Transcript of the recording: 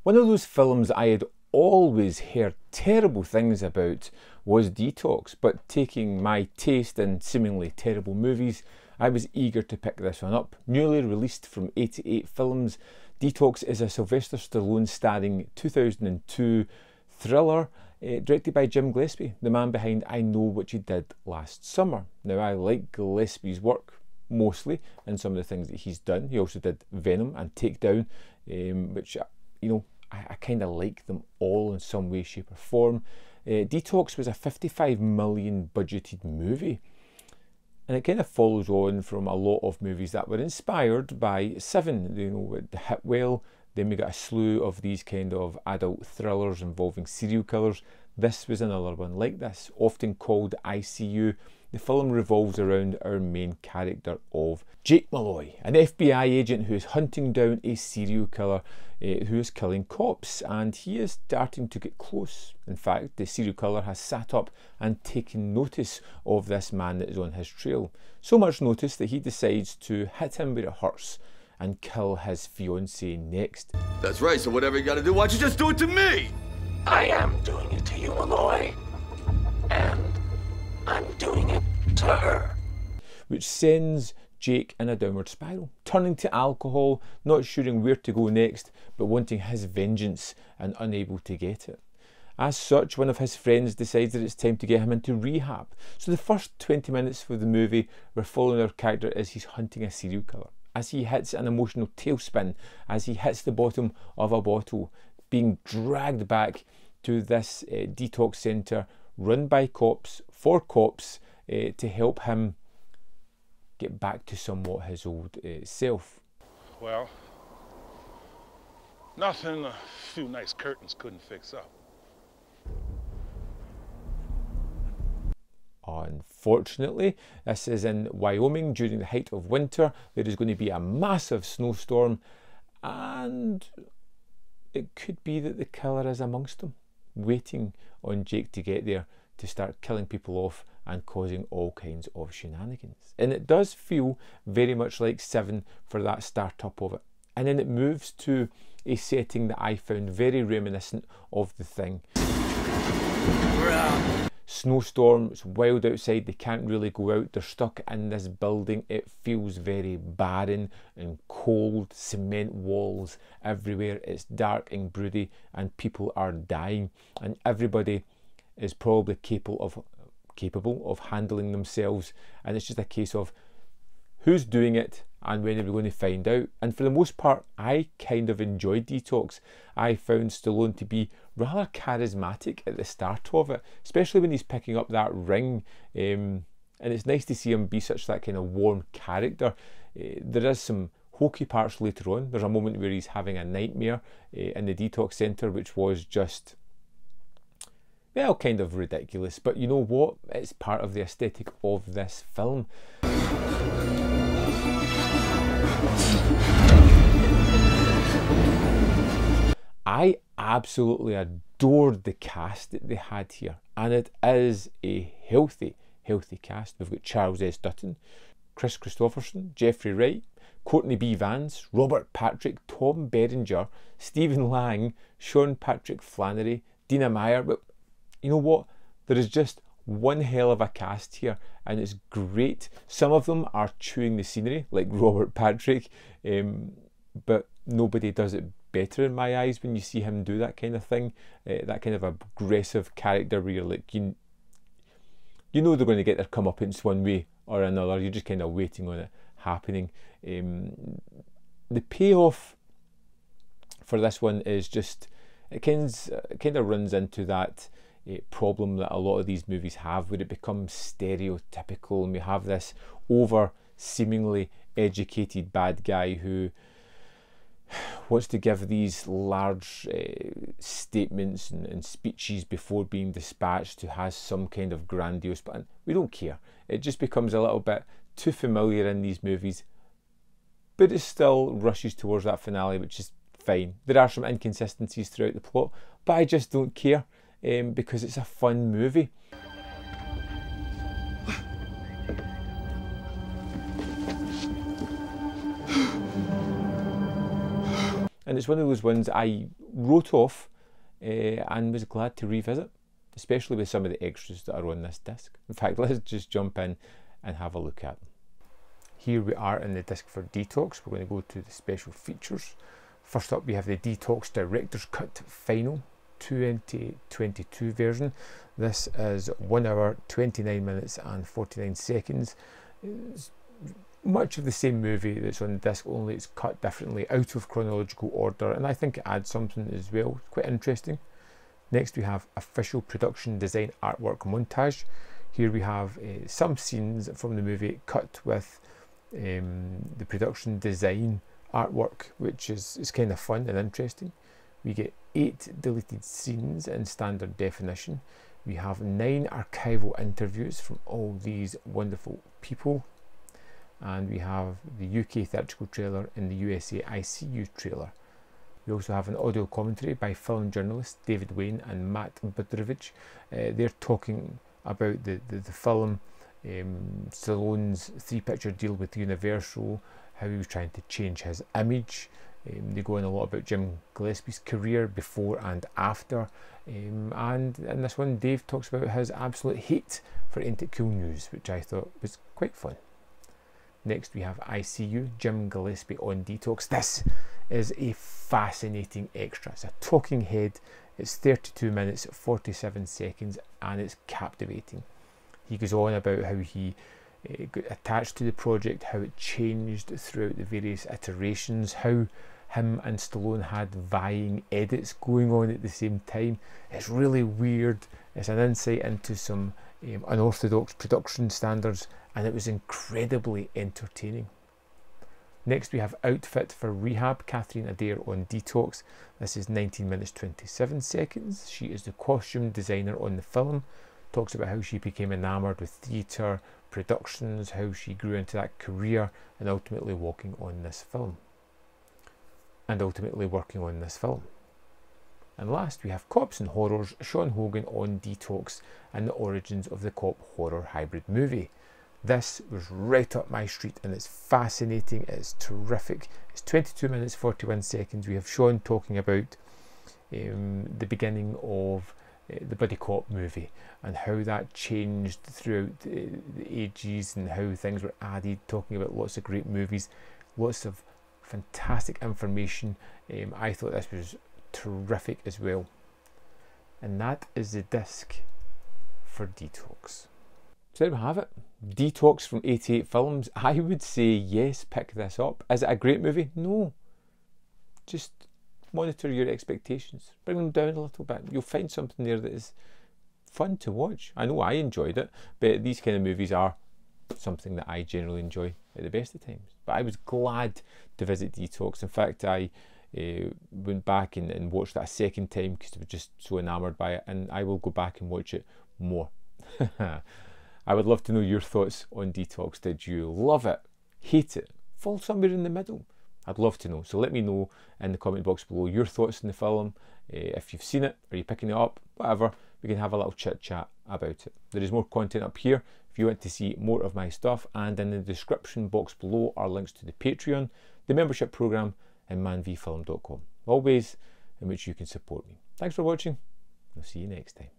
One of those films I had always heard terrible things about was D-Tox, but taking my taste in seemingly terrible movies, I was eager to pick this one up. Newly released from 88 Films, D-Tox is a Sylvester Stallone starring 2002 thriller directed by Jim Gillespie, the man behind I Know What You Did Last Summer. Now, I like Gillespie's work mostly and some of the things that he's done. He also did Venom and Takedown, which, you know, I kind of like them all in some way, shape or form. D-Tox was a 55 million budgeted movie, and it kind of follows on from a lot of movies that were inspired by Seven, you know, the hit well. Then we got a slew of these kind of adult thrillers involving serial killers. This was another one like this, often called ICU. The film revolves around our main character of Jake Malloy, an FBI agent who is hunting down a serial killer who is killing cops, and he is starting to get close. In fact, the serial killer has sat up and taken notice of this man that is on his trail. So much notice that he decides to hit him where it hurts and kill his fiancée next. That's right, so whatever you gotta do, why don't you just do it to me? I am doing it to you, Malloy. And I'm doing it to her. Which sends Jake in a downward spiral, turning to alcohol, not sure where to go next, but wanting his vengeance and unable to get it. As such, one of his friends decides that it's time to get him into rehab. So the first 20 minutes of the movie, we're following our character as he's hunting a serial killer, as he hits an emotional tailspin, as he hits the bottom of a bottle, being dragged back to this detox centre run by cops, for cops, to help him get back to somewhat his old self. Well, nothing a few nice curtains couldn't fix up. Unfortunately, this is in Wyoming during the height of winter. There is going to be a massive snowstorm, and it could be that the killer is amongst them, waiting on Jake to get there to start killing people off and causing all kinds of shenanigans. And it does feel very much like Seven for that start-up of it. And then it moves to a setting that I found very reminiscent of The Thing. Snowstorm, it's wild outside, they can't really go out, they're stuck in this building. It feels very barren and cold, cement walls everywhere, it's dark and broody, and people are dying, and everybody is probably capable of handling themselves, and it's just a case of who's doing it and when are we going to find out. And for the most part, I kind of enjoyed D-Tox. I found Stallone to be rather charismatic at the start of it, especially when he's picking up that ring, and it's nice to see him be such that kind of warm character. There is some hokey parts later on. There's a moment where he's having a nightmare in the detox centre, which was just, well, kind of ridiculous, but you know what? It's part of the aesthetic of this film. I absolutely adored the cast that they had here, and it is a healthy cast. We've got Charles S. Dutton, Chris Christopherson, Jeffrey Wright, Courtney B. Vance, Robert Patrick, Tom Berenger, Stephen Lang, Sean Patrick Flannery, Dina Meyer. But you know what? There is just one hell of a cast here, and it's great. Some of them are chewing the scenery, like Robert Patrick, but nobody does it better in my eyes when you see him do that kind of thing, that kind of aggressive character where you're like, you know they're going to get their comeuppance one way or another. You're just kind of waiting on it happening. The payoff for this one is just, it kind of runs into that problem that a lot of these movies have, where it becomes stereotypical, and we have this over seemingly educated bad guy who wants to give these large statements and speeches before being dispatched, who has some kind of grandiose, but we don't care. It just becomes a little bit too familiar in these movies, but it still rushes towards that finale, which is fine. There are some inconsistencies throughout the plot, but I just don't care, because it's a fun movie. and it's one of those ones I wrote off and was glad to revisit, especially with some of the extras that are on this disc. In fact, let's just jump in and have a look at them. Here we are in the disc for D-Tox. We're going to go to the special features. First up, we have the D-Tox Director's Cut Final 2022 version. This is 1 hour 29 minutes and 49 seconds. It's much of the same movie that's on the disc, only it's cut differently out of chronological order, and I think it adds something as well. It's quite interesting. Next we have official production design artwork montage. Here we have some scenes from the movie cut with the production design artwork, which is kind of fun and interesting. We get 8 deleted scenes in standard definition. We have 9 archival interviews from all these wonderful people, and we have the UK theatrical trailer and the USA ICU trailer. We also have an audio commentary by film journalists David Wayne and Matt Budrovich. They're talking about the film, Stallone's 3-picture deal with Universal, how he was trying to change his image. They go on a lot about Jim Gillespie's career before and after, and in this one Dave talks about his absolute hate for Ain't It Cool News, which I thought was quite fun. Next we have ICU, Jim Gillespie on D-Tox. This is a fascinating extra. It's a talking head. It's 32 minutes 47 seconds and it's captivating. He goes on about how he got attached to the project, how it changed throughout the various iterations, how him and Stallone had vying edits going on at the same time. It's really weird. It's an insight into some unorthodox production standards, and it was incredibly entertaining. Next we have Outfit for Rehab, Catherine Adair on D-Tox. This is 19 minutes 27 seconds. She is the costume designer on the film. Talks about how she became enamoured with theatre, productions, how she grew into that career, and ultimately working on this film. And last we have Cops and Horrors, Sean Hogan on D-Tox, and the origins of the cop horror hybrid movie. This was right up my street and it's fascinating, it's terrific. It's 22 minutes 41 seconds. We have Sean talking about the beginning of the buddy cop movie and how that changed throughout the ages and how things were added, talking about lots of great movies, lots of fantastic information. I thought this was terrific as well. And that is the disc for D-Tox. So there we have it. D-Tox from 88 Films. I would say yes, pick this up. Is it a great movie? No. Just monitor your expectations. Bring them down a little bit. You'll find something there that is fun to watch. I know I enjoyed it, but these kind of movies are something that I generally enjoy at the best of times. But I was glad to visit D-Tox. In fact, I went back and watched that a second time because I was just so enamoured by it, and I will go back and watch it more. I would love to know your thoughts on D-Tox. Did you love it, hate it, fall somewhere in the middle? I'd love to know. So let me know in the comment box below your thoughts on the film. If you've seen it, are you picking it up, whatever, we can have a little chit chat about it. There is more content up here if you want to see more of my stuff, and in the description box below are links to the Patreon, the membership program, and manvfilm.com. All ways in which you can support me. Thanks for watching. I'll see you next time.